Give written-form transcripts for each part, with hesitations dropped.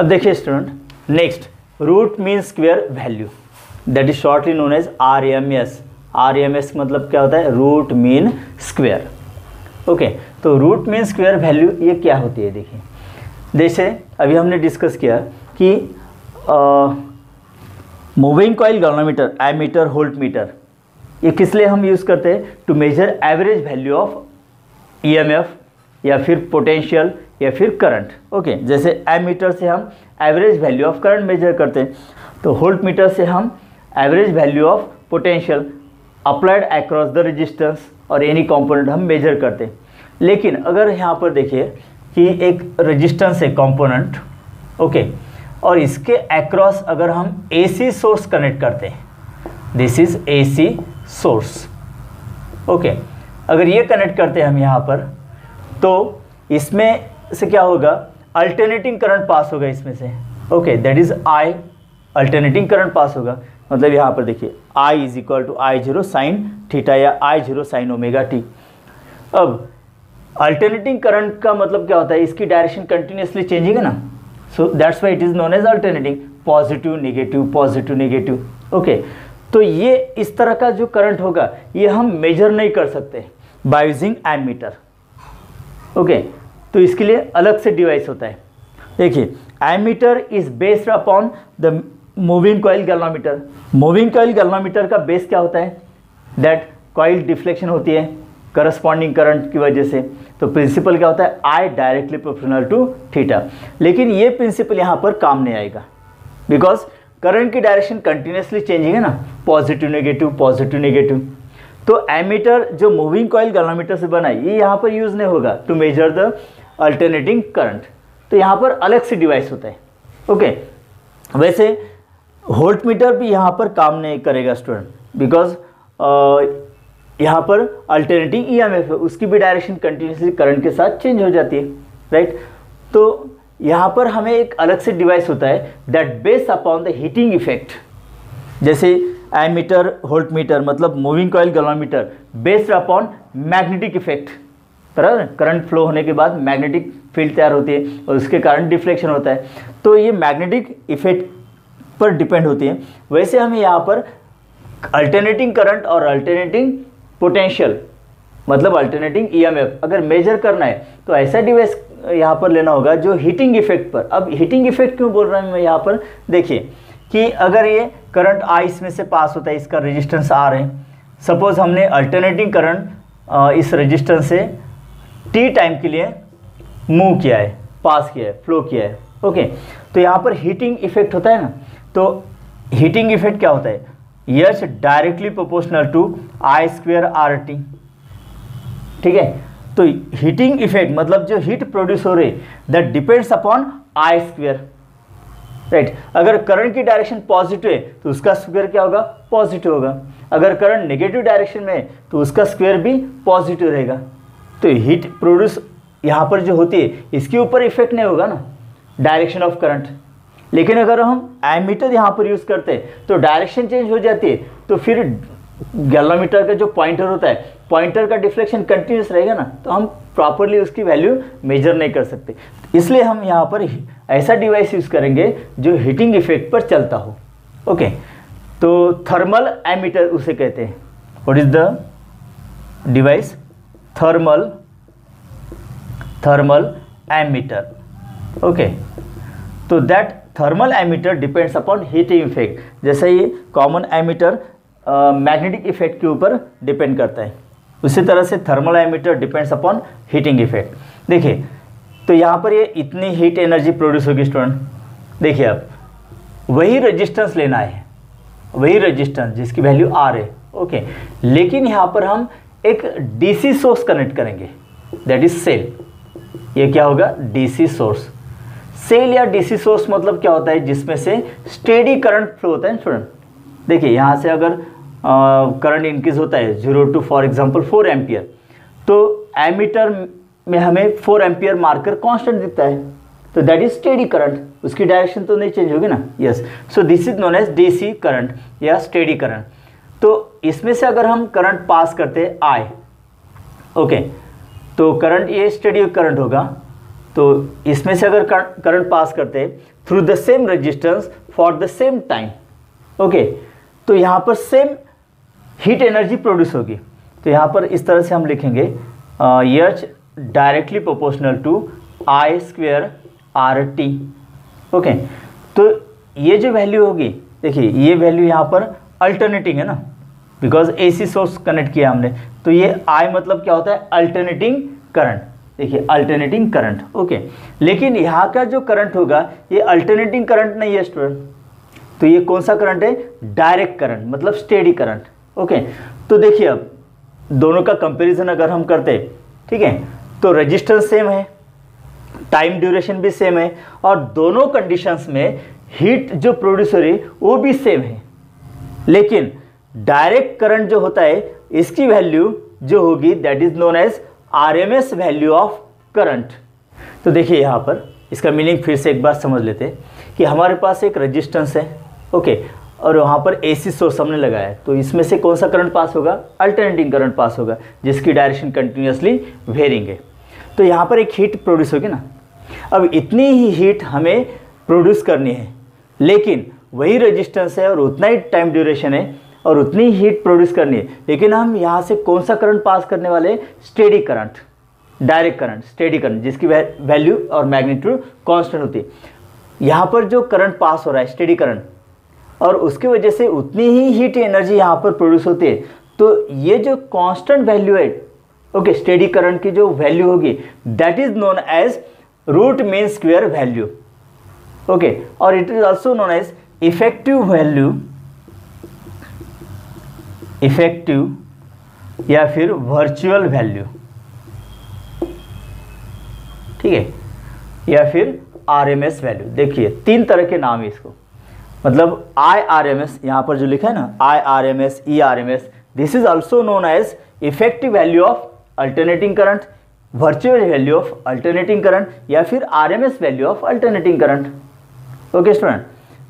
अब देखिए student, next root mean square value, that is shortly known as RMS। RMS मतलब क्या होता है? Root mean square. ओके, तो रूट मीन स्क्वायर वैल्यू ये क्या होती है? देखिए, जैसे अभी हमने डिस्कस किया कि moving coil galvanometer, ammeter, volt meter, ये किस लिए हम यूज़ करते हैं? To measure average value of EMF या फिर पोटेंशियल या फिर करंट। ओके, जैसे एमीटर से हम average value of current measure करते हैं, तो वोल्ट मीटर से हम average value of potential applied across the resistance और एनी कंपोनेंट हम मेजर करते हैं। लेकिन अगर यहाँ पर देखिए कि एक रेजिस्टेंस है कंपोनेंट, ओके, और इसके अक्रॉस अगर हम AC सोर्स कनेक्ट करते हैं, this is AC source, okay, अगर ये कनेक्ट करते हैं हम यहाँ पर, तो इसमें से क्या होगा? अल्टरनेटिंग करंट पास होगा इसमें से। Okay, that is I, alternating current pass होगा। मतलब यहाँ पर देखिए I is equal to I0 sine theta या I0 साइन ओमेगा टी। अब अल्टरनेटिंग करंट का मतलब क्या होता है? इसकी डायरेक्शन कंटिन्यूसली चेंजिंग है ना, so that's why it is known as alternating, positive negative positive negative. Okay, तो ये इस तरह का जो करंट होगा ये हम मेजर नहीं कर सकते बाय यूजिंग एमीटर। ओके, तो इसके लिए अलग से डिवाइस होता है। देखिए, ammeter is based upon the moving coil galvanometer. Moving coil galvanometer का बेस क्या होता है? दैट कॉइल डिफ्लेक्शन होती है करस्पॉन्डिंग करंट की वजह से। तो प्रिंसिपल क्या होता है? I directly proportional to theta. लेकिन ये प्रिंसिपल यहाँ पर काम नहीं आएगा, बिकॉज करंट की डायरेक्शन कंटिन्यूसली चेंजिंग है ना, पॉजिटिव नेगेटिव पॉजिटिव नेगेटिव। तो एमीटर जो मूविंग कॉइल गैल्वेनोमीटर से बना है, ये यहाँ पर यूज नहीं होगा to measure the alternating current. तो यहाँ पर अलग से डिवाइस होता है। ओके, वैसे वोल्ट मीटर भी यहाँ पर काम नहीं करेगा स्टूडेंट, बिकॉज यहाँ पर अल्टरनेटिंग EMF है, उसकी भी डायरेक्शन कंटिन्यूसली करंट के साथ चेंज हो जाती है, राइट। तो यहाँ पर हमें एक अलग से डिवाइस होता है that based upon the heating effect. जैसे एमीटर वोल्ट मीटर मतलब moving coil galvanometer based upon magnetic effect, बराबर। करंट फ्लो होने के बाद मैग्नेटिक फील्ड तैयार होती है और उसके कारण डिफ्लेक्शन होता है, तो ये मैग्नेटिक इफेक्ट पर डिपेंड होती है। वैसे हमें यहाँ पर अल्टरनेटिंग करंट और अल्टरनेटिंग पोटेंशियल मतलब अल्टरनेटिंग EMF अगर मेजर करना है तो ऐसा डिवाइस यहाँ पर लेना होगा जो हीटिंग इफेक्ट पर। अब हीटिंग इफेक्ट क्यों बोल रहा हूँ मैं यहाँ पर? देखिए कि अगर ये करंट I इसमें से पास होता है, इसका रेजिस्टेंस R है, सपोज हमने अल्टरनेटिंग करंट इस रेजिस्टेंस से T टाइम के लिए मूव किया है, पास किया है, फ्लो किया है। ओके, तो यहाँ पर हीटिंग इफेक्ट होता है ना, तो हीटिंग इफेक्ट क्या होता है? Yes, directly proportional to I square RT। ठीक है, तो हीटिंग इफेक्ट मतलब जो हीट प्रोड्यूस हो रही that depends upon I square, right. अगर करंट की डायरेक्शन पॉजिटिव है तो उसका स्क्वायर क्या होगा? पॉजिटिव होगा। अगर करंट नेगेटिव डायरेक्शन में है तो उसका स्क्वायर भी पॉजिटिव रहेगा। तो हीट प्रोड्यूस यहाँ पर जो होती है इसके ऊपर इफेक्ट नहीं होगा ना, डायरेक्शन ऑफ करंट। लेकिन अगर हम एमीटर यहाँ पर यूज़ करते हैं तो डायरेक्शन चेंज हो जाती है, तो फिर गैल्वेनोमीटर का जो पॉइंटर होता है, पॉइंटर का डिफ्लेक्शन कंटिन्यूस रहेगा ना, तो हम प्रॉपरली उसकी वैल्यू मेजर नहीं कर सकते। इसलिए हम यहाँ पर ऐसा डिवाइस यूज़ करेंगे जो हीटिंग इफेक्ट पर चलता हो। ओके, तो थर्मल एमीटर उसे कहते हैं। What is the device? Thermal ammeter. Okay, तो that thermal ammeter depends upon heating effect. जैसे ये कॉमन एमीटर मैग्नेटिक इफेक्ट के ऊपर डिपेंड करता है, उसी तरह से thermal ammeter depends upon heating effect. देखिए, तो यहाँ पर ये इतनी हीट एनर्जी प्रोड्यूस होगी स्टूडेंट। देखिए, अब वही रेजिस्टेंस लेना है, वही रेजिस्टेंस जिसकी वैल्यू R है। ओके, लेकिन यहाँ पर हम एक DC सोर्स कनेक्ट करेंगे, दैट इज सेल। ये क्या होगा? DC source. सेल या DC सोर्स मतलब क्या होता है? जिसमें से स्टेडी करंट फ्लो होता है स्टूडेंट। देखिए, यहाँ से अगर करंट इंक्रीज होता है 0 to फॉर एग्जांपल 4 एम्पियर, तो एमीटर में हमें 4 एम्पियर मार्कर कांस्टेंट दिखता है, तो दैट इज स्टेडी करंट, उसकी डायरेक्शन तो नहीं चेंज होगी ना। Yes, so this is known as DC current या स्टेडी करंट। तो इसमें से अगर हम करंट पास करते हैं I, ओके, तो करंट ये स्टेडी करंट होगा, तो इसमें से अगर करंट पास करते through the same resistance for the same time, okay, तो यहाँ पर सेम हीट एनर्जी प्रोड्यूस होगी। तो यहाँ पर इस तरह से हम लिखेंगे H directly proportional to I square R T. Okay, तो ये जो वैल्यू होगी, देखिए ये वैल्यू यहाँ पर अल्टरनेटिंग है ना, बिकॉज एसी सोर्स कनेक्ट किया हमने, तो ये आई मतलब क्या होता है, अल्टरनेटिंग करंट। देखिए अल्टरनेटिंग करंट, ओके, लेकिन यहाँ का जो करंट होगा ये अल्टरनेटिंग करंट नहीं है स्टूडेंट, तो ये कौन सा करंट है, डायरेक्ट करंट, मतलब स्टेडी करंट। ओके, तो देखिए अब दोनों का कंपैरिजन अगर हम करते, ठीक है, तो रेजिस्टेंस सेम है, टाइम ड्यूरेशन भी सेम है, और दोनों कंडीशंस में हीट जो प्रोड्यूस हो रही है वो भी सेम है। लेकिन डायरेक्ट करंट जो होता है इसकी वैल्यू जो होगी that is known as RMS value of current. तो देखिए यहाँ पर इसका मीनिंग फिर से एक बार समझ लेते हैं कि हमारे पास एक रेजिस्टेंस है, ओके, और वहाँ पर एसी सोर्स हमने लगाया है, तो इसमें से कौन सा करंट पास होगा, अल्टरनेटिंग करंट पास होगा, जिसकी डायरेक्शन कंटिन्यूसली वेरिंग है। तो यहाँ पर एक हीट प्रोड्यूस होगी ना, अब इतनी ही हीट हमें प्रोड्यूस करनी है, लेकिन वही रेजिस्टेंस है और उतना ही टाइम ड्यूरेशन है और उतनी हीट प्रोड्यूस करनी है, लेकिन हम यहाँ से कौन सा करंट पास करने वाले, steady current, direct current, steady current, जिसकी वैल्यू और मैग्नीट्यूड कांस्टेंट होती है। यहाँ पर जो करंट पास हो रहा है स्टेडी करंट, और उसकी वजह से उतनी ही हीट एनर्जी यहाँ पर प्रोड्यूस होती है, तो ये जो कांस्टेंट वैल्यू है, ओके, स्टेडी करंट की जो वैल्यू होगी that is known as root mean square value, okay, और it is also known as effective value, effective या फिर वर्चुअल वैल्यू, ठीक है, या फिर आरएमएस वैल्यू। देखिए तीन तरह के नाम है इसको, मतलब आई आर एम एस, यहाँ पर जो लिखा है ना, I R M S, E R M S, this is also known as effective value of alternating current, virtual value of alternating current, या फिर RMS value of alternating current. Okay student,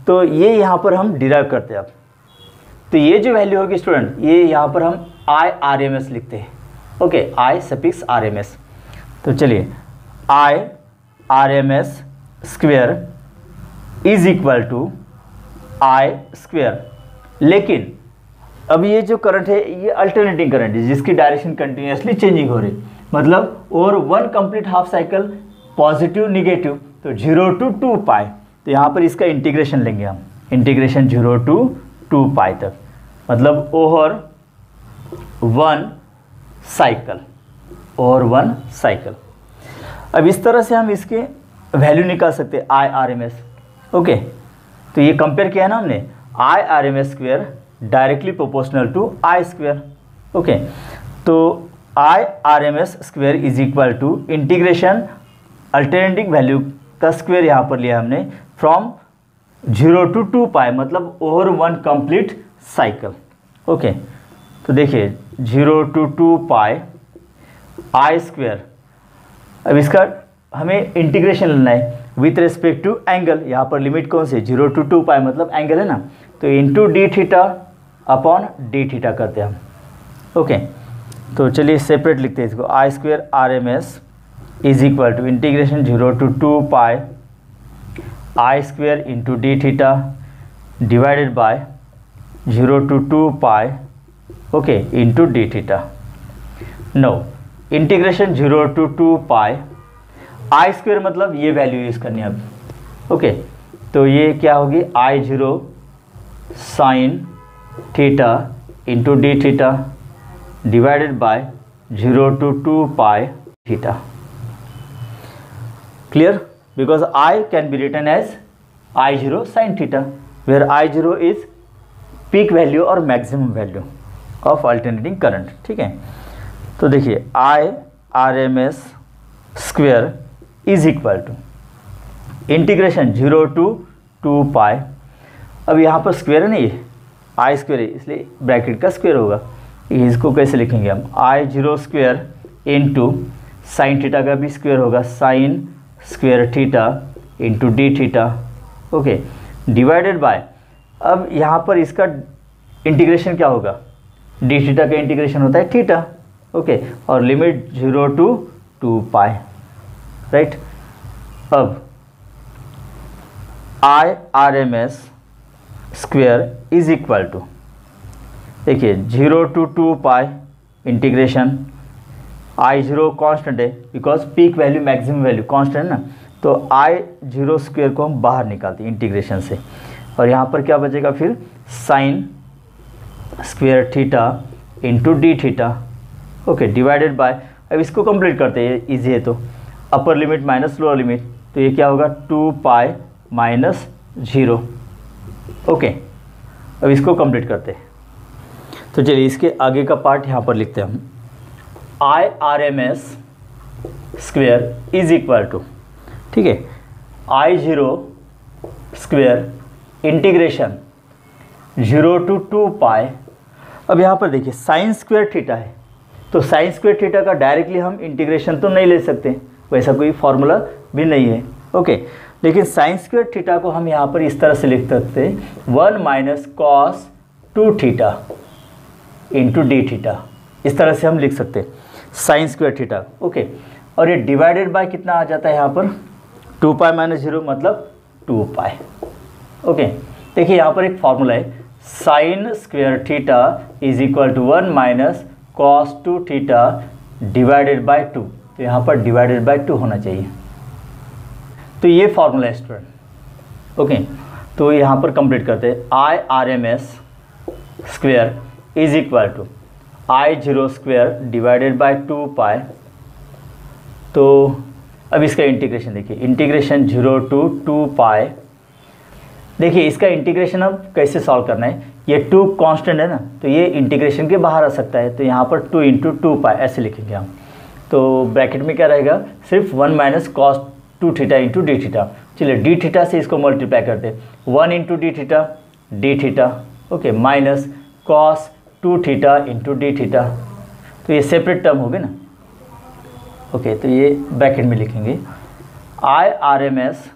तो ये यहाँ पर हम डिराइव करते हैं अब। तो ये जो वैल्यू होगी स्टूडेंट, ये यहाँ पर हम आई आर एम एस लिखते हैं, okay, I suffix R M S. तो चलिए I R M S square is equal to I square, लेकिन अब ये जो करंट है ये अल्टरनेटिंग करंट है, जिसकी डायरेक्शन कंटिन्यूसली चेंजिंग हो रही है, मतलब और one complete half cycle positive negative, तो 0 to 2 पाई। तो यहाँ पर इसका इंटीग्रेशन लेंगे हम, इंटीग्रेशन 0 to 2 पाई तक, मतलब over one cycle, over one cycle. अब इस तरह से हम इसके वैल्यू निकाल सकते हैं I R M S, okay. तो ये कंपेयर किया है ना हमने, I R M S square directly proportional to I square, okay. तो I R M S square is equal to integration alternating value का स्क्वेयर यहाँ पर लिया हमने, फ्रॉम 0 to 2 पाई, मतलब over one complete cycle, okay. तो देखिए 0 to 2 पाई आई स्क्वेयर, अब इसका हमें इंटीग्रेशन लेना है विथ रेस्पेक्ट टू एंगल, यहाँ पर लिमिट कौन सी, 0 to 2 पाई मतलब एंगल है ना, तो into D theta upon D theta करते हैं हम, ओके। तो चलिए सेपरेट लिखते हैं इसको, I square R M S is equal to integration 0 to 2 pi I square into D theta divided by 0 to 2 pi, okay, into D theta. No integration 0 to 2 pi I square, मतलब ये value use करनी है अब, okay. तो ये क्या होगी, I 0 sine theta into D theta divided by 0 to 2 pi theta. Clear? Because I can be written as I 0 sine theta, where I 0 is peak value और maximum value of alternating current, ठीक है। तो देखिए I R M S square is equal to integration 0 to 2 pi, अब यहाँ पर square है ना, ये आई स्क्वेयर है इसलिए ब्रैकेट का स्क्वेयर होगा, इसको कैसे लिखेंगे हम, आई 0 स्क्वेयर इंटू साइन थीटा का भी स्क्वेयर होगा, sign square theta into D theta, okay, divided by, अब यहाँ पर इसका इंटीग्रेशन क्या होगा, डी थीटा का इंटीग्रेशन होता है थीटा, ओके, और लिमिट 0 to 2 पाई, राइट। अब I R M S square is equal to, देखिए 0 to 2 pi integration, I zero constant है because peak value maximum value constant है ना, तो आई जीरो स्क्वेयर को हम बाहर निकालते हैं इंटीग्रेशन से, और यहाँ पर क्या बचेगा फिर sign square theta into D theta, okay, divided by, अब इसको कंप्लीट करते हैं, इजी है, तो upper limit minus lower limit, तो ये क्या होगा 2 पाई माइनस 0, ओके। अब इसको कंप्लीट करते हैं, तो चलिए इसके आगे का पार्ट यहाँ पर लिखते हैं हम, I R M S square is equal to, ठीक है, I zero square integration 0 to 2 pi. अब यहाँ पर देखिए साइन स्क्वेयर थीटा है, तो साइन स्क्वेयर थीटा का डायरेक्टली हम इंटीग्रेशन तो नहीं ले सकते, वैसा कोई फॉर्मूला भी नहीं है, ओके, लेकिन साइन स्क्वेयर थीटा को हम यहाँ पर इस तरह से लिख सकते हैं 1 minus cos 2 theta into D theta, इस तरह से हम लिख सकते हैं साइन स्क्वेयर थीटा, ओके। और ये डिवाइडेड बाय कितना आ जाता है यहाँ पर 2 पाई माइनस 0 मतलब 2 पाई, ओके। देखिए यहाँ पर एक फॉर्मूला है, sine square theta is equal to 1 minus cos 2 theta divided by 2, तो यहाँ पर डिवाइडेड बाय 2 होना चाहिए, तो ये फॉर्मूला है स्टूडेंट, ओके। तो यहाँ पर कंप्लीट करते हैं, I R M S square is equal to I zero square divided by 2 pi. तो अब इसका इंटीग्रेशन देखिए, इंटीग्रेशन 0 to 2 पाई, देखिए इसका इंटीग्रेशन अब कैसे सॉल्व करना है, ये 2 कांस्टेंट है ना, तो ये इंटीग्रेशन के बाहर आ सकता है, तो यहाँ पर 2 इंटू 2 पाई ऐसे लिखेंगे हम, तो ब्रैकेट में क्या रहेगा, सिर्फ 1 minus cos 2 theta into D theta, चलिए डी थीटा से इसको मल्टीप्लाई करते हैं, 1 into D theta D theta, okay, minus cos 2 theta into D theta, तो ये सेपरेट टर्म हो गए ना, ओके, तो ये ब्रैकेट में लिखेंगे, I R M S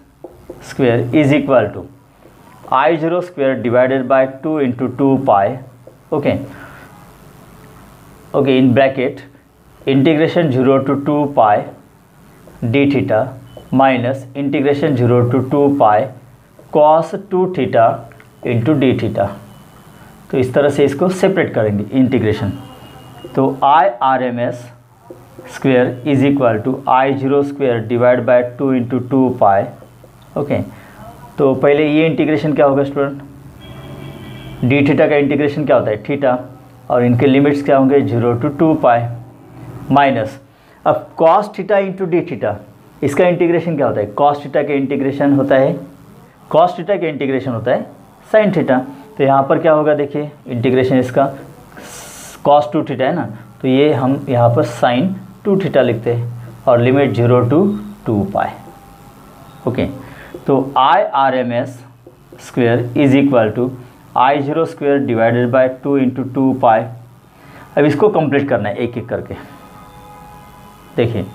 square is equal to I zero square divided by 2 into 2 pi, okay, okay, in bracket integration 0 to 2 pi D theta minus integration 0 to 2 pi cos 2 theta into D theta, तो इस तरह से इसको separate करेंगे integration, तो I R M S square is equal to I zero square divide by 2 into 2 pi, okay. तो पहले ये इंटीग्रेशन क्या होगा स्टूडेंट, डी थीटा का इंटीग्रेशन क्या होता है थीटा, और इनके लिमिट्स क्या होंगे 0 to 2 पाई, माइनस अब cos theta into D theta, इसका इंटीग्रेशन क्या होता है, कॉस थीटा का इंटीग्रेशन होता है, कॉस थीटा का इंटीग्रेशन होता है साइन थीटा, तो यहाँ पर क्या होगा देखिए इंटीग्रेशन इसका कॉस 2 थीटा है ना, तो ये हम यहाँ पर साइन 2 थीटा लिखते हैं, और लिमिट 0 to 2 पाई, ओके। तो I R M S square is equal to I zero square divided by 2 into 2 pi. अब इसको कंप्लीट करना है एक एक करके, देखिए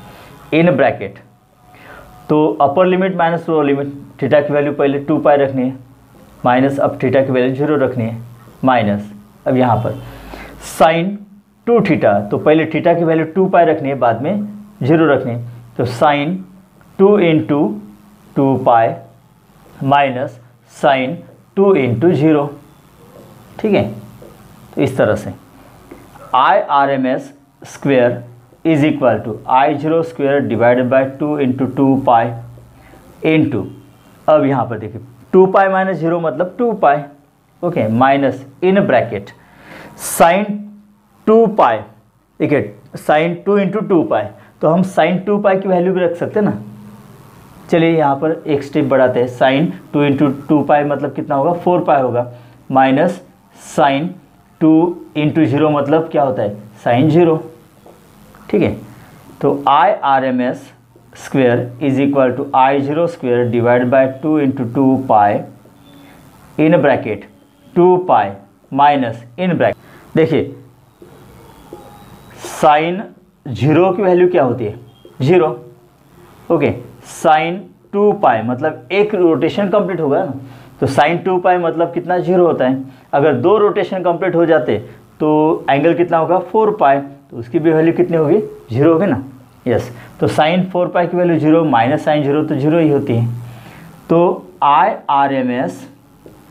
इन ब्रैकेट, तो upper limit minus lower limit, theta की वैल्यू पहले 2 पाई रखनी है, माइनस अब थीटा की वैल्यू 0 रखनी है, माइनस अब यहाँ पर साइन 2 थीटा, तो पहले थीटा की वैल्यू 2 पाई रखनी है, बाद में 0 रखनी है, तो sine 2 into 2 pi minus sine 2 into 0, ठीक है। तो इस तरह से I R M S square is equal to I zero square divided by 2 into 2 pi into, अब यहाँ पर देखिए 2 पाई माइनस 0 मतलब 2 pi, okay, minus in bracket sine 2 pi, देखिए साइन 2 इंटू 2 पाई, तो हम साइन 2 पाई की वैल्यू भी रख सकते हैं ना, चलिए यहाँ पर एक स्टेप बढ़ाते हैं, साइन 2 इंटू 2 पाई मतलब कितना होगा 4 पाई होगा, माइनस साइन 2 इंटू 0 मतलब क्या होता है साइन 0, ठीक है। तो I R M S square is equal to I zero square divide by 2 into 2 pi in bracket 2 pi minus in bracket, देखिए साइन 0 की वैल्यू क्या होती है 0, ओके, साइन 2 पाई मतलब एक रोटेशन कंप्लीट होगा ना, तो साइन 2 पाई मतलब कितना 0 होता है, अगर 2 रोटेशन कंप्लीट हो जाते तो एंगल कितना होगा 4 पाई, तो उसकी भी वैल्यू कितनी होगी 0 होगी ना, यस, तो साइन 4 पाई की वैल्यू 0 माइनस साइन 0 तो 0 ही होती है। तो I R M S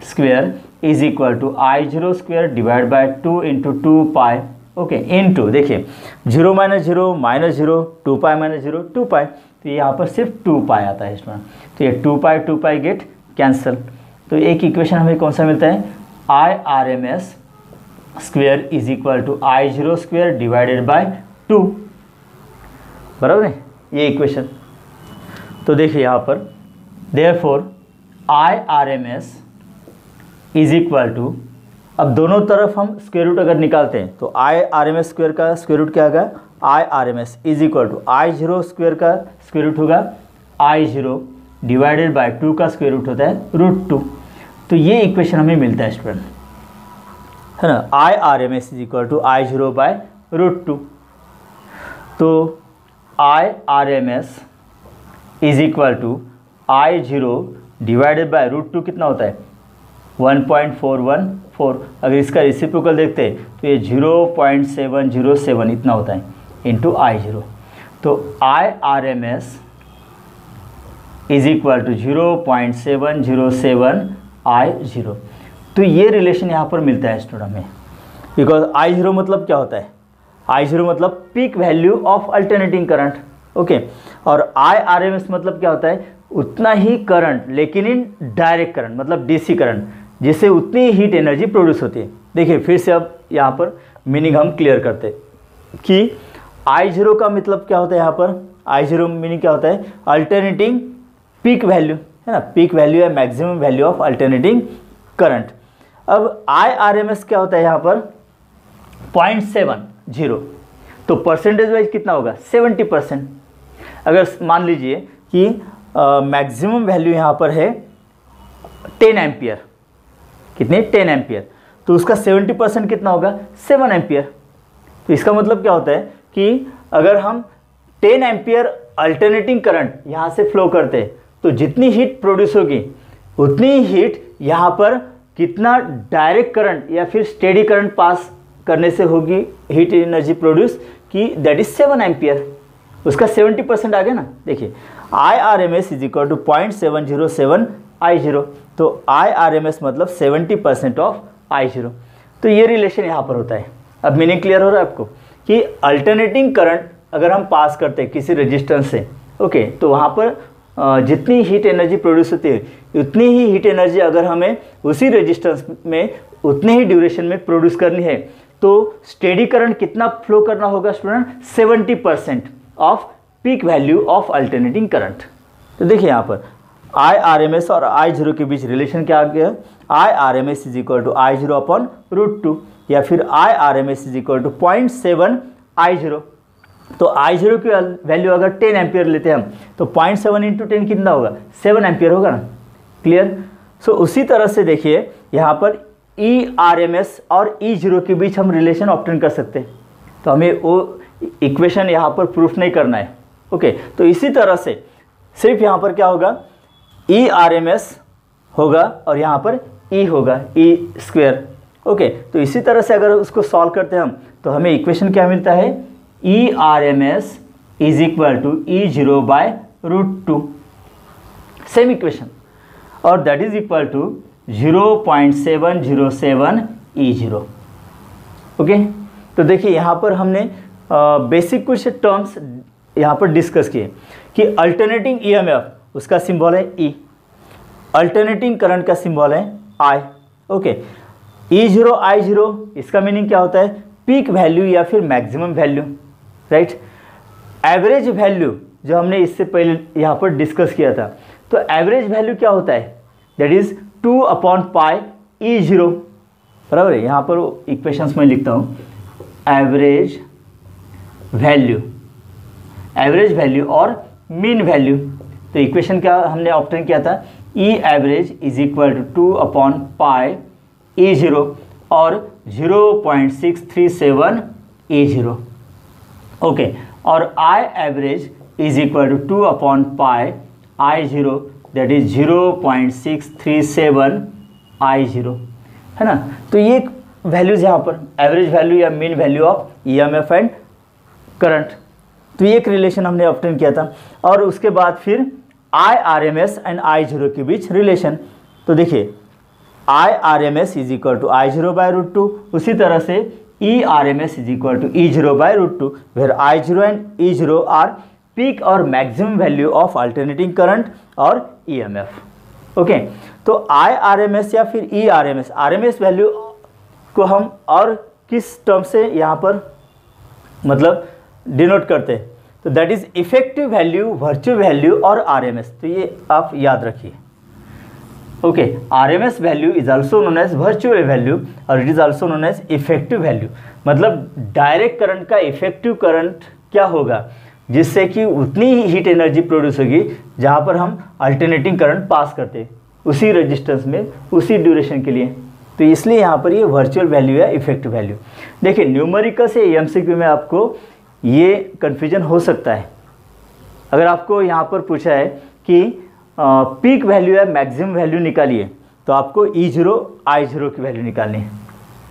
square is equal to I zero square divide by 2 into 2 pi, okay, into देखिए 0 minus 0 minus 0, 2 pi minus 0 2 pi, तो यहाँ पर सिर्फ 2 पाई आता है इसमें, तो ये 2 पाई गेट कैंसल। तो एक इक्वेशन हमें कौन सा मिलता है, I R M S square is equal to I zero square divided by 2, बराबर है ये इक्वेशन। तो देखिए यहाँ पर therefore I R M S is equal to, अब दोनों तरफ हम स्क्वायर रूट अगर निकालते हैं तो I R M S square का स्क्वायर रूट क्या होगा, I R M S is equal to I zero square का स्क्वायर रूट होगा आई जीरो डिवाइडेड बाय 2 का स्क्वायर रूट होता है √2। तो ये इक्वेशन हमें मिलता है स्टूडेंट, है ना, I R M S is equal to I zero by √2। तो I R M S is equal to I zero divided by √2 कितना होता है 1.414। अगर इसका रेसिप्रोकल देखते हैं तो ये 0.707 इतना होता है इंटू आई जीरो। तो I R M S is equal to 0.707 I zero. तो ये रिलेशन यहाँ पर मिलता है स्टूडेंट हमें, बिकॉज आई जीरो मतलब क्या होता है, आई जीरो मतलब peak value of alternating current, okay, और आई आर एम एस मतलब क्या होता है, उतना ही करंट लेकिन इन डायरेक्ट करंट मतलब डीसी करंट, जिससे उतनी हीट एनर्जी प्रोड्यूस होती है। देखिए फिर से अब यहाँ पर मीनिंग हम क्लियर करते हैं कि आई जीरो का मतलब क्या होता है, यहाँ पर आई जीरो मीनिंग क्या होता है, अल्टरनेटिंग पीक वैल्यू, है ना, पीक वैल्यू है maximum value of alternating current. अब आई आर एम एस क्या होता है यहाँ पर 0.70, तो परसेंटेज वाइज कितना होगा 70%। अगर मान लीजिए कि मैक्सिमम वैल्यू यहाँ पर है 10 एम्पियर, कितने 10 एम्पियर, तो उसका 70% कितना होगा 7 एम्पियर। तो इसका मतलब क्या होता है कि अगर हम 10 एम्पियर अल्टरनेटिंग करंट यहाँ से फ्लो करते हैं तो जितनी हीट प्रोड्यूस होगी उतनी हीट यहाँ पर कितना डायरेक्ट करंट या फिर स्टेडी करंट पास करने से होगी हीट एनर्जी प्रोड्यूस कि दैट इज 7 एम्पियर, उसका 70% आ गया ना। देखिए I R M S is equal to 0.707 I zero, तो आई आर एम एस मतलब 70% ऑफ आई जीरो। तो ये रिलेशन यहाँ पर होता है। अब मीनिंग क्लियर हो रहा है आपको कि अल्टरनेटिंग करंट अगर हम पास करते हैं किसी रेजिस्टेंस से, ओके, तो वहाँ पर जितनी हीट एनर्जी प्रोड्यूस होती है उतनी ही हीट एनर्जी अगर हमें उसी रेजिस्टेंस में उतने ही ड्यूरेशन में प्रोड्यूस करनी है तो स्टेडी करंट कितना फ्लो करना होगा student 70% off peak value of alternating current. तो देखिए यहाँ पर आई आर एम एस और आई जीरो के बीच रिलेशन क्या आ गया, I R M S is equal to I zero upon √2 या फिर I R M S is equal to 0.7 I zero. तो आई जीरो की वैल्यू अगर 10 एम्पियर लेते हैं हम तो 0.7 इंटू 10 कितना होगा 7 एम्पियर होगा ना, क्लियर। सो उसी तरह से देखिए यहाँ पर ई आर एम एस और ई जीरो के बीच हम रिलेशन ऑब्टेन कर सकते हैं, तो हमें वो इक्वेशन यहाँ पर प्रूफ नहीं करना है, ओके। तो इसी तरह से सिर्फ यहाँ पर क्या होगा ई आर एम एस होगा और यहाँ पर ई होगा ई स्क्वेयर, ओके। तो इसी तरह से अगर उसको सॉल्व करते हैं हम तो हमें इक्वेशन क्या मिलता है, E R M S is equal to E zero by √2, same equation, और that is equal to 0.707 E zero, okay. तो देखिए यहाँ पर हमने बेसिक कुछ टर्म्स यहाँ पर डिस्कस किए कि अल्टरनेटिंग ईएमएफ उसका सिंबल है ई, अल्टरनेटिंग करंट का सिंबल है आई, ओके। ई जीरो आई जीरो इसका मीनिंग क्या होता है, पीक वैल्यू या फिर maximum value, right. Average value जो हमने इससे पहले यहाँ पर डिस्कस किया था, तो एवरेज वैल्यू क्या होता है, दैट इज 2/पाई ई जीरो, बराबर है। यहाँ पर इक्वेशंस में लिखता हूँ एवरेज वैल्यू और मीन वैल्यू। तो इक्वेशन क्या हमने ऑब्टेन किया था, E average is equal to 2/पाई ई जीरो और 0.637 ई जीरो, ओके। और I average is equal to 2/पाई I zero that is 0.637 I zero, है ना। तो ये वैल्यूज यहाँ पर एवरेज वैल्यू या mean value of EMF and current. तो ये एक रिलेशन हमने ऑब्टेन किया था। और उसके बाद फिर IRMS एंड I0 के बीच रिलेशन। तो देखिए IRMS is equal to I0/√2, उसी तरह से ERMS is equal to E0/√2, where I0 and E0 are peak और maximum value of alternating current और EMF। ओके, तो IRMS या फिर ERMS, RMS वैल्यू को हम और किस टर्म से यहाँ पर मतलब डिनोट करते हैं, तो that is effective value, virtual value और RMS। तो ये आप याद रखिए। Okay, RMS value is also known as virtual value और it is also known as effective value. मतलब डायरेक्ट करंट का इफेक्टिव करंट क्या होगा, जिससे कि उतनी ही हीट एनर्जी प्रोड्यूस होगी जहाँ पर हम अल्टरनेटिंग करंट पास करते हैं उसी रेजिस्टेंस में उसी ड्यूरेशन के लिए। तो इसलिए यहाँ पर ये वर्चुअल वैल्यू या इफेक्टिव वैल्यू। देखिए न्यूमेरिकल से MCQ में आपको ये कन्फ्यूजन हो सकता है। अगर आपको यहाँ पर पूछा है कि पीक वैल्यू या मैक्सिमम वैल्यू निकालिए, तो आपको E0 I0 की वैल्यू निकालनी है,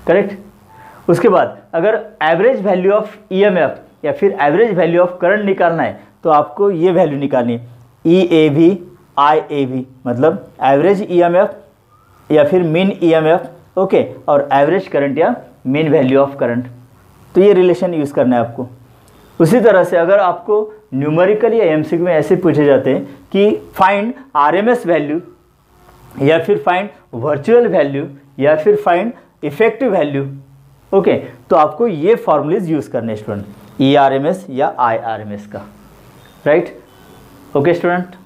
करेक्ट। उसके बाद अगर एवरेज वैल्यू ऑफ EMF या फिर एवरेज वैल्यू ऑफ करंट निकालना है, तो आपको ये वैल्यू निकालनी है EAV IAV, मतलब एवरेज EMF या फिर मीन EMF, ओके, और एवरेज करंट या मीन वैल्यू ऑफ करंट। तो ये रिलेशन यूज़ करना है आपको। उसी तरह से अगर आपको न्यूमेरिकल या MCQ में ऐसे पूछे जाते हैं कि फाइंड RMS वैल्यू या फिर फाइंड वर्चुअल वैल्यू या फिर फाइंड इफेक्टिव वैल्यू, ओके, तो आपको ये फॉर्मूलेज यूज़ करने हैं स्टूडेंट, ERMS या IRMS का, राइट। Okay student.